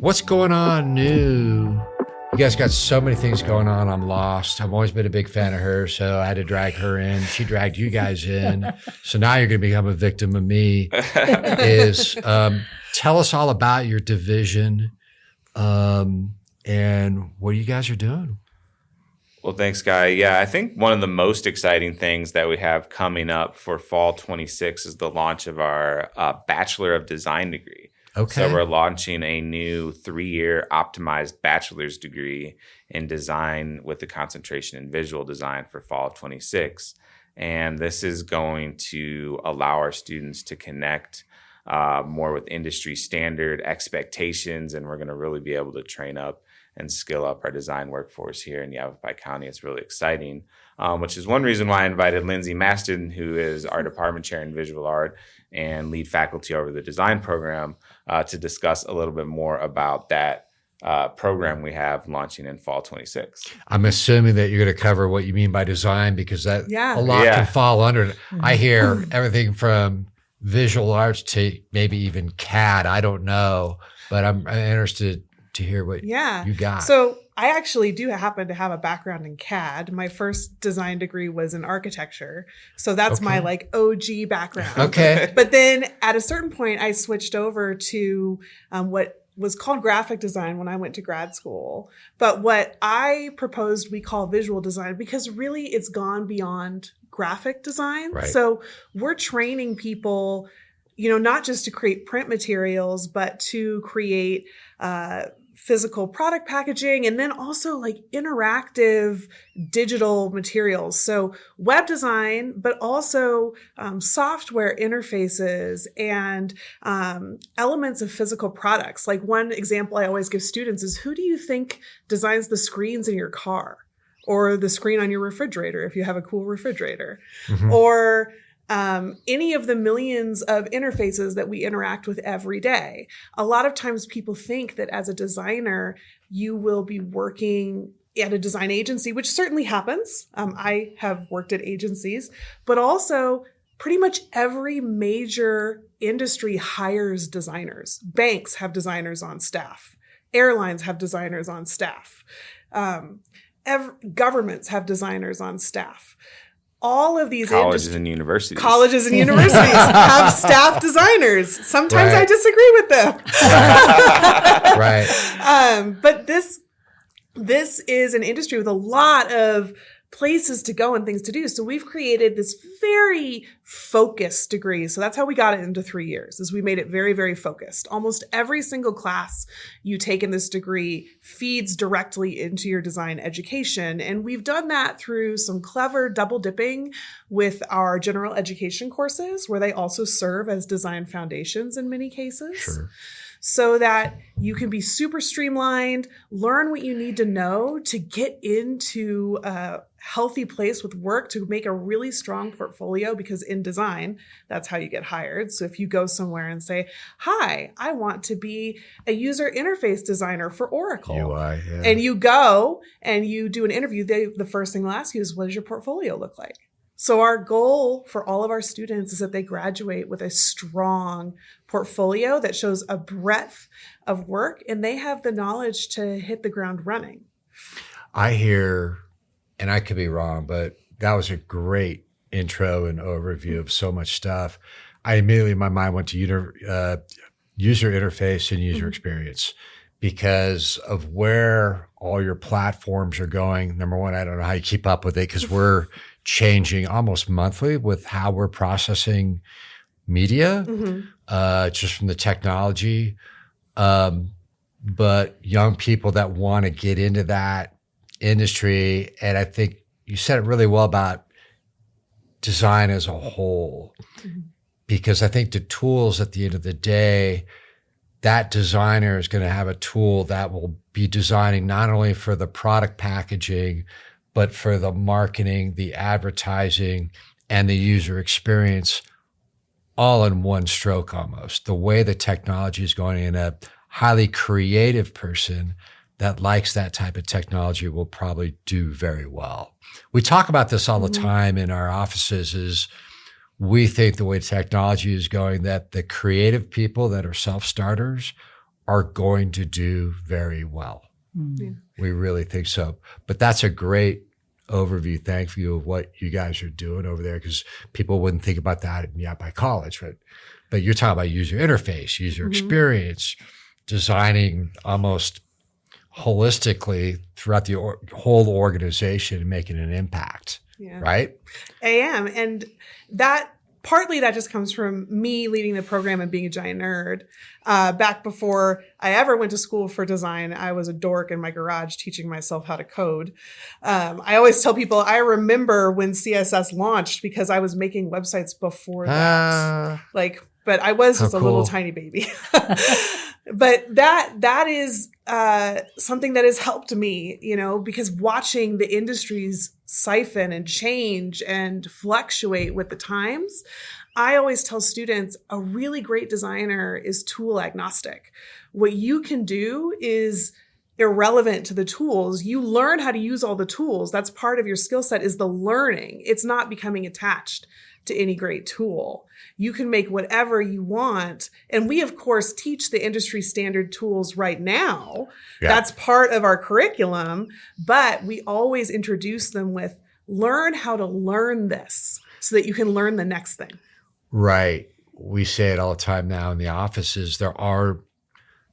What's going on new? You guys got so many things going on. I'm lost. I've always been a big fan of her, so I had to drag her in. She dragged you guys in. So now you're going to become a victim of me. Tell us all about your division and what you guys are doing. Well, thanks, Guy. Yeah, I think one of the most exciting things that we have coming up for fall 26 is the launch of our Bachelor of Design degree. Okay. So we're launching a new 3-year optimized bachelor's degree in design with a concentration in visual design for fall of 26. And this is going to allow our students to connect more with industry standard expectations. And we're going to really be able to train up and skill up our design workforce here in Yavapai County. It's really exciting, which is one reason why I invited Lindsay Maston, who is our department chair in visual art and lead faculty over the design program, to discuss a little bit more about that program we have launching in fall 26. I'm assuming that you're going to cover what you mean by design, because that a lot can fall under it. I hear everything from visual arts to maybe even CAD. I don't know, but I'm interested to hear what you got. So I actually do happen to have a background in CAD. My first design degree was in architecture. So that's my OG background. Okay. But then at a certain point, I switched over to what was called graphic design when I went to grad school. But what I proposed we call visual design, because really it's gone beyond graphic design. Right. So we're training people, not just to create print materials, but to create physical product packaging, and then also like interactive digital materials. So web design, but also software interfaces and elements of physical products. Like one example I always give students is, who do you think designs the screens in your car, or the screen on your refrigerator if you have a cool refrigerator, or any of the millions of interfaces that we interact with every day? A lot of times people think that as a designer, you will be working at a design agency, which certainly happens. I have worked at agencies, but also pretty much every major industry hires designers. Banks have designers on staff. Airlines have designers on staff. Governments have designers on staff. All of these colleges and universities have staff designers. Sometimes I disagree with them. Right. But this is an industry with a lot of places to go and things to do. So we've created this very focused degree. So that's how we got it into 3 years, is we made it very, very focused. Almost every single class you take in this degree feeds directly into your design education. And we've done that through some clever double dipping with our general education courses, where they also serve as design foundations in many cases. Sure. So that you can be super streamlined, learn what you need to know to get into a healthy place with work, to make a really strong portfolio, because in design, that's how you get hired. So if you go somewhere and say, hi, I want to be a user interface designer for Oracle. UI, yeah. And you go and you do an interview, the first thing they'll ask you is, what does your portfolio look like? So our goal for all of our students is that they graduate with a strong portfolio that shows a breadth of work, and they have the knowledge to hit the ground running. I hear, and I could be wrong, but that was a great intro and overview of so much stuff. I immediately, in my mind, went to user interface and user experience, because of where all your platforms are going. Number one, I don't know how you keep up with it, because we're changing almost monthly with how we're processing media, just from the technology. But young people that want to get into that industry, and I think you said it really well about design as a whole, because I think the tools at the end of the day, that designer is going to have a tool that will be designing not only for the product packaging, but for the marketing, the advertising, and the user experience, all in one stroke almost. The way the technology is going, in a highly creative person that likes that type of technology will probably do very well. We talk about this all the time in our offices, is we think the way technology is going, that the creative people that are self-starters are going to do very well. Yeah. We really think so. But that's a great overview. Thank you of what you guys are doing over there, because people wouldn't think about that in Yavapai College, right? But you're talking about user interface, user experience, designing almost holistically throughout the whole organization and making an impact, right? I am. And that partly that just comes from me leading the program and being a giant nerd. Back before I ever went to school for design, I was a dork in my garage teaching myself how to code. I always tell people I remember when CSS launched because I was making websites before that. But I was just a little tiny baby. But that is something that has helped me, because watching the industries siphon and change and fluctuate with the times, I always tell students a really great designer is tool agnostic. What you can do is irrelevant to the tools. You learn how to use all the tools. That's part of your skill set, is the learning. It's not becoming attached to any great tool. You can make whatever you want. And we, of course, teach the industry standard tools right now. Yeah. That's part of our curriculum, but we always introduce them with learn how to learn this so that you can learn the next thing. Right. We say it all the time now in the offices. There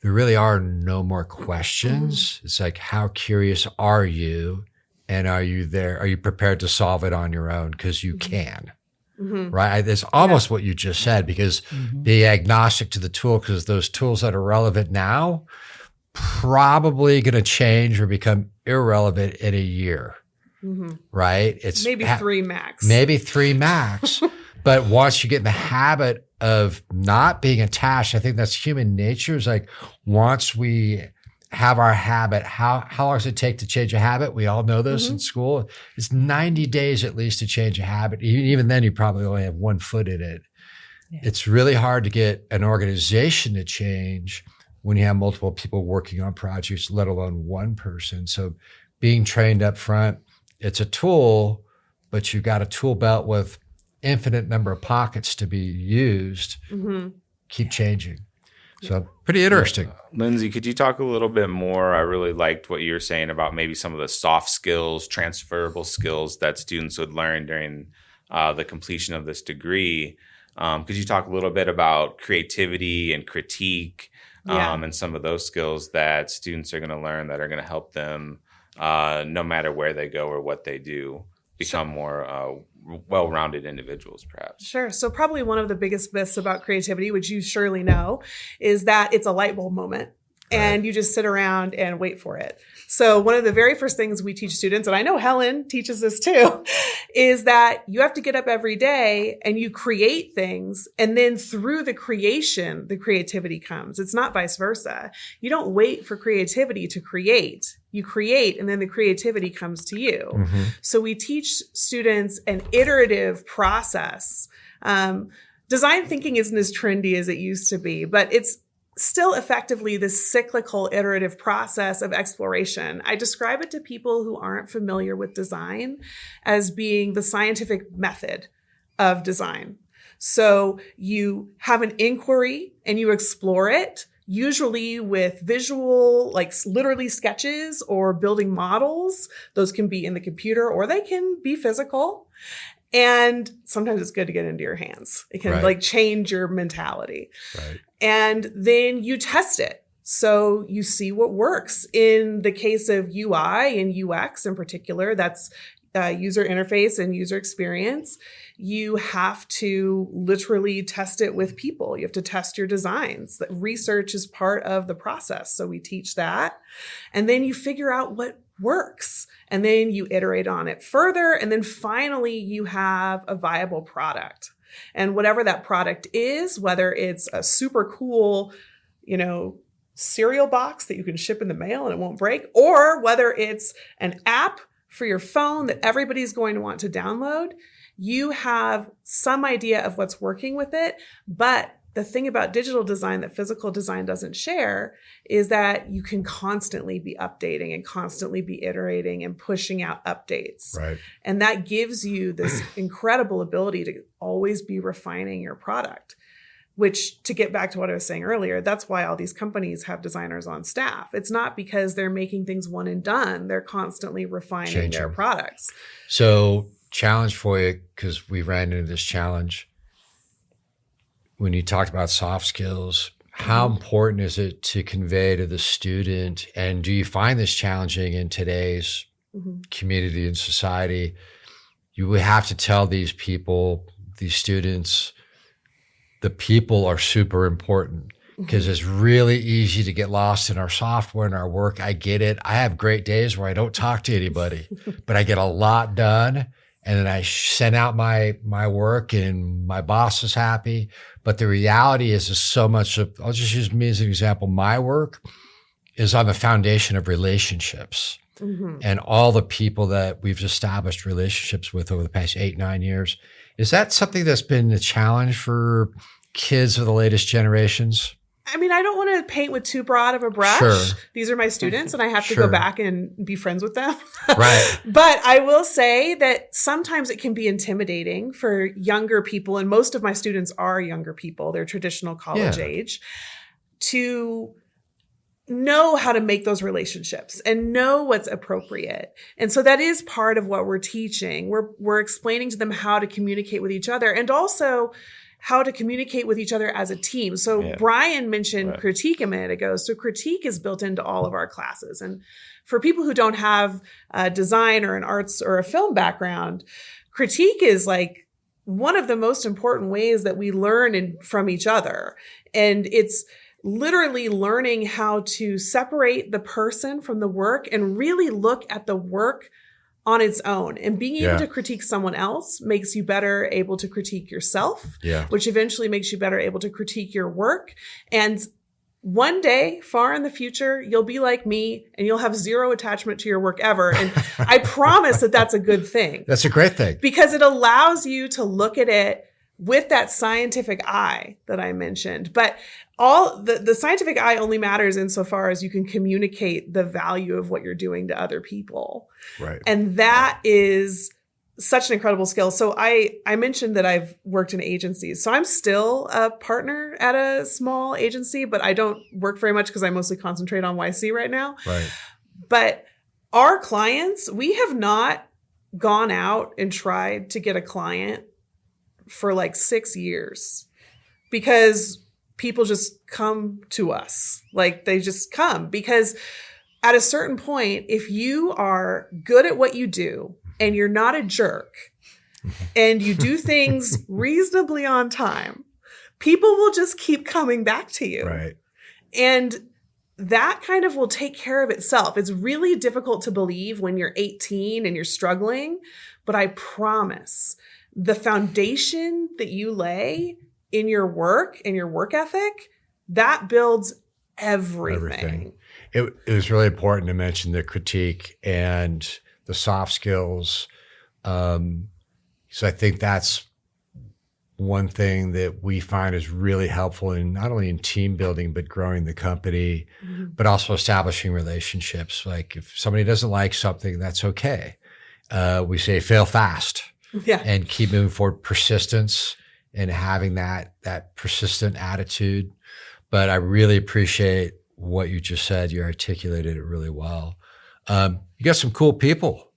really are no more questions. It's like, how curious are you? And are you there? Are you prepared to solve it on your own? Because you can. Right. It's almost what you just said, because be agnostic to the tool, because those tools that are relevant now probably going to change or become irrelevant in a year. Right. It's maybe 3 max. Maybe 3 max. But once you get in the habit of not being attached, I think that's human nature. Is like, once we have our habit, how long does it take to change a habit? We all know this in school. It's 90 days at least to change a habit. Even then, you probably only have 1 foot in it. Yeah. It's really hard to get an organization to change when you have multiple people working on projects, let alone one person. So being trained up front, it's a tool, but you've got a tool belt with infinite number of pockets to be used. Keep changing. So pretty interesting. Lindsay, could you talk a little bit more? I really liked what you were saying about maybe some of the soft skills, transferable skills that students would learn during the completion of this degree. Could you talk a little bit about creativity and critique and some of those skills that students are going to learn that are going to help them no matter where they go or what they do, become more well-rounded individuals, perhaps? Sure. So probably one of the biggest myths about creativity, which you surely know, is that it's a light bulb moment and you just sit around and wait for it. So one of the very first things we teach students, and I know Helen teaches this too, is that you have to get up every day and you create things. And then through the creation, the creativity comes. It's not vice versa. You don't wait for creativity to create. You create, and then the creativity comes to you. So we teach students an iterative process. Design thinking isn't as trendy as it used to be, but it's still effectively this cyclical iterative process of exploration. I describe it to people who aren't familiar with design as being the scientific method of design. So you have an inquiry and you explore it, usually with visual, like literally sketches or building models. Those can be in the computer or they can be physical. And sometimes it's good to get into your hands. It can like change your mentality. And then you test it. So you see what works. In the case of UI and UX in particular, that's user interface and user experience. You have to literally test it with people. You have to test your designs. Research is part of the process. So we teach that. And then you figure out what works. And then you iterate on it further. And then finally, you have a viable product. And whatever that product is, whether it's a super cool, cereal box that you can ship in the mail and it won't break, or whether it's an app for your phone that everybody's going to want to download, you have some idea of what's working with it. But the thing about digital design that physical design doesn't share is that you can constantly be updating and constantly be iterating and pushing out updates. And that gives you this incredible ability to always be refining your product. which, to get back to what I was saying earlier, that's why all these companies have designers on staff. It's not because they're making things one and done. They're constantly refining their Changing. products. So challenge for you, because we ran into this challenge. When you talked about soft skills, how important is it to convey to the student? And do you find this challenging in today's community and society? You would have to tell these people, these students, the people are super important, because it's really easy to get lost in our software and our work. I get it. I have great days where I don't talk to anybody, but I get a lot done. And then I send out my work and my boss is happy. But the reality is so much of, I'll just use me as an example. My work is on the foundation of relationships and all the people that we've established relationships with over the past 8-9 years. Is that something that's been a challenge for kids of the latest generations? I mean, I don't want to paint with too broad of a brush. Sure. These are my students and I have to Sure. go back and be friends with them. Right. But I will say that sometimes it can be intimidating for younger people, and most of my students are younger people, they're traditional college age, to know how to make those relationships and know what's appropriate. And so that is part of what we're teaching. We're explaining to them how to communicate with each other, and also how to communicate with each other as a team. So Brian mentioned critique a minute ago. So critique is built into all of our classes. And for people who don't have a design or an arts or a film background, critique is like one of the most important ways that we learn from each other. And it's literally learning how to separate the person from the work and really look at the work on its own. And being able to critique someone else makes you better able to critique yourself, which eventually makes you better able to critique your work. And one day, far in the future, you'll be like me and you'll have zero attachment to your work ever. And I promise that that's a good thing. That's a great thing. Because it allows you to look at it with that scientific eye that I mentioned. But all the scientific eye only matters insofar as you can communicate the value of what you're doing to other people. Right. And that is such an incredible skill. So I mentioned that I've worked in agencies. So I'm still a partner at a small agency, but I don't work very much because I mostly concentrate on YC right now. Right. But our clients, we have not gone out and tried to get a client for like 6 years, because people just come to us. Like they just come, because at a certain point, if you are good at what you do and you're not a jerk and you do things reasonably on time, people will just keep coming back to you. Right. And that kind of will take care of itself. It's really difficult to believe when you're 18 and you're struggling, but I promise the foundation that you lay in your work and your work ethic, that builds everything. It was really important to mention the critique and the soft skills. So I think that's one thing that we find is really helpful in not only in team building, but growing the company, but also establishing relationships. Like if somebody doesn't like something, that's okay. We say fail fast and keep moving forward. Persistence and having that persistent attitude. But I really appreciate what you just said. You articulated it really well. You got some cool people.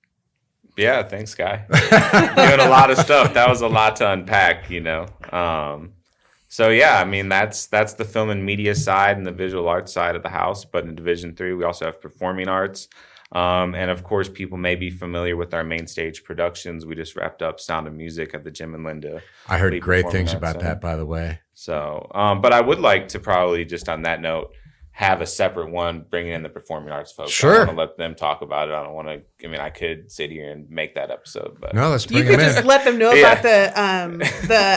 Yeah, thanks, Guy. Doing a lot of stuff. That was a lot to unpack, you know. So yeah, I mean that's the film and media side and the visual arts side of the house. But in Division 3, we also have performing arts. And of course, people may be familiar with our main stage productions. We just wrapped up Sound of Music at the Jim and Linda. I heard great things Arts about Center. that, by the way. So, but I would like to probably just on that note, have a separate one bringing in the performing arts folks. Sure. I want to let them talk about it. I don't want to, I mean, I could sit here and make that episode, but No, let's You bring could them just in. let them know about the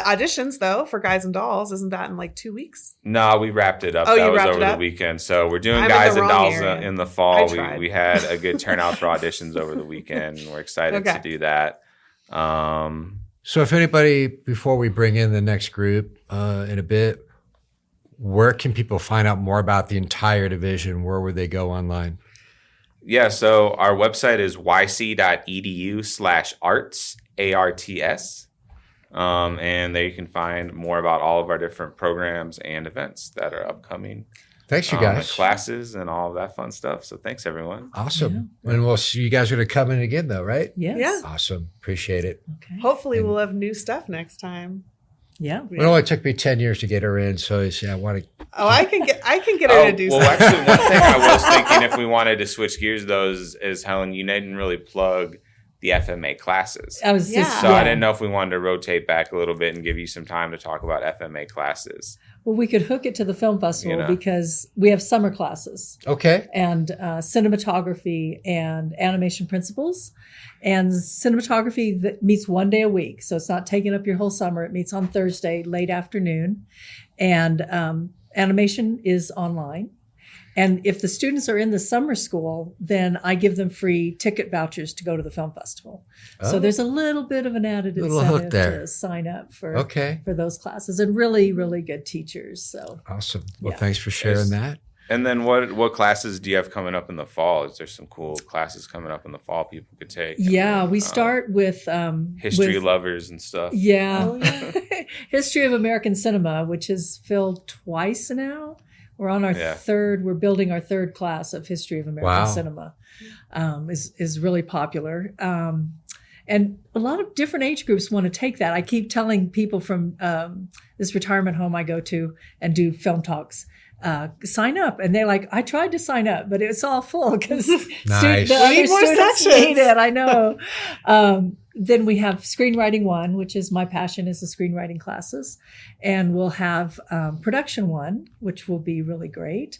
auditions though for Guys and Dolls. Isn't that in like 2 weeks? no, we wrapped it up. Oh, that you was wrapped over it the up? weekend. So we're doing I'm in Guys the and wrong Dolls area. in the fall. I tried. We had a good turnout for auditions over the weekend. We're excited to do that. So if anybody, before we bring in the next group in a bit, where can people find out more about the entire division? Where would they go online? Yeah, so our website is yc.edu/arts, ARTS. And there you can find more about all of our different programs and events that are upcoming. Thanks, you The guys. classes and all of that fun stuff. So thanks, everyone. Awesome. And we'll see you guys are going to come in again, though, right? Yes. Yeah. Awesome. Appreciate it. Okay. Hopefully we'll have new stuff next time. Yeah. It only took me 10 years to get her in, so I want to. Oh, I can get her to do well, something. actually, one thing I was thinking if we wanted to switch gears, though, is Helen, you didn't really plug the FMA classes. I was Yeah. just, So I didn't know if we wanted to rotate back a little bit and give you some time to talk about FMA classes. Well, we could hook it to the film festival You know. because we have summer classes Okay. and cinematography and animation principles. And cinematography that meets one day a week. So it's not taking up your whole summer. It meets on Thursday, late afternoon. And animation is online. And if the students are in the summer school, then I give them free ticket vouchers to go to the film festival. Oh. So there's a little bit of an added Little hook incentive there. to sign up for Okay. those classes, and really, really good teachers. So Awesome. Well, Yeah. thanks for sharing that. And then what classes do you have coming up in the fall? Is there some cool classes coming up in the fall people could take? yeah, we start with History with- lovers and stuff. Yeah, Oh, yeah. History of American Cinema, which is filled twice now. We're on our Yeah. third. We're building our third class of History of American Wow. Cinema. Is really popular, and a lot of different age groups want to take that. I keep telling people from this retirement home I go to and do film talks. Sign up, and they're like, I tried to sign up, but it's all full because Nice. the We other need more students sessions. need it. I know. Then we have Screenwriting 1, which is my passion, is the screenwriting classes. And we'll have Production 1, which will be really great.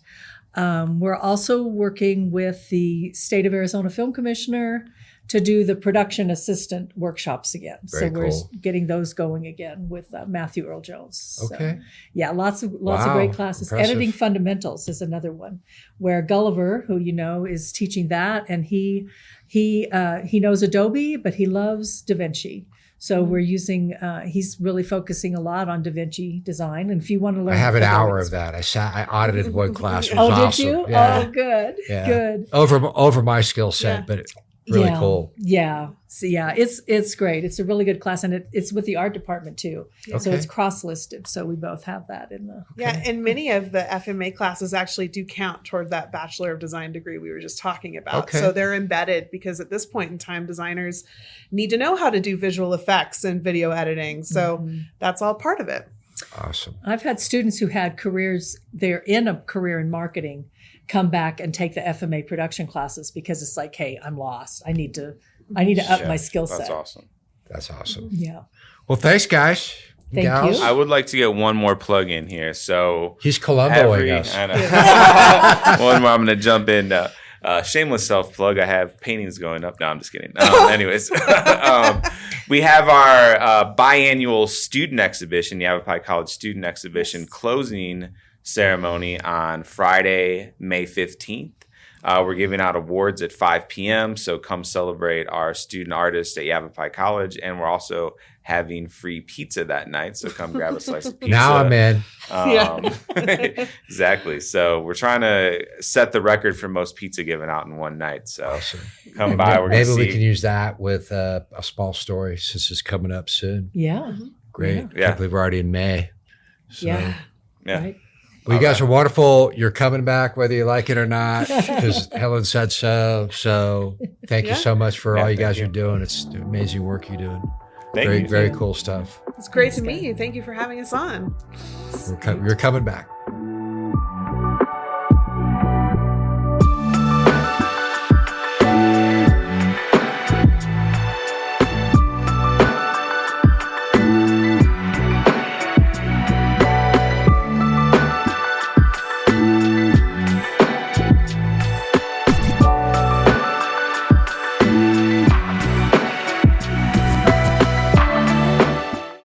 We're also working with the State of Arizona Film Commissioner to do the production assistant workshops again. Very so we're cool. getting those going again with Matthew Earl Jones. So, Okay. yeah, lots of Wow, great classes. impressive. Editing Fundamentals is another one where Gulliver, who you know, is teaching that, and he knows Adobe, but he loves DaVinci. So we're using. He's really focusing a lot on DaVinci design. And if you want to learn, I have an Adobe, hour of that. I audited one class. It was Oh, did awesome. you? Yeah. Oh, good, Yeah. good. Over my skill set, Yeah. but really yeah. cool. Yeah. So yeah, it's great. It's a really good class, and it's with the art department too. So Okay. it's cross-listed. So we both have that in the. Yeah, and many of the FMA classes actually do count toward that Bachelor of Design degree we were just talking about. Okay. So they're embedded because at this point in time, designers need to know how to do visual effects and video editing. So Mhm. that's all part of it. Awesome. I've had students who had careers, they're in a career in marketing, come back and take the FMA production classes because it's like, hey, I'm lost. I need to up Yeah, my skill set. That's awesome. That's awesome. Yeah. Well, thanks, guys. Thank Gals. you. I would like to get one more plug in here. So He's Columboing us. I know. One more, I'm going to jump in. Shameless self plug. I have paintings going up. No, I'm just kidding. Anyways, we have our biannual student exhibition, Yavapai College student exhibition, closing ceremony on Friday, May 15th. We're giving out awards at 5 p.m. So come celebrate our student artists at Yavapai College, and we're also having free pizza that night. So come grab a slice of pizza. Now I'm in. Exactly. So we're trying to set the record for most pizza given out in one night. So Awesome. come by. We're Maybe gonna we see. can use that with a small story since it's coming up soon. Yeah. Great. Yeah. Can't believe we're already in May. So, Yeah. Yeah. Right. well, you guys are wonderful. You're coming back whether you like it or not because Helen said so. So thank you Yeah. so much for Yeah, all you thank guys you. are doing. It's amazing work you're doing. Thank very, you. very cool stuff. It's great to meet you. Thank you for having us on. You're coming back.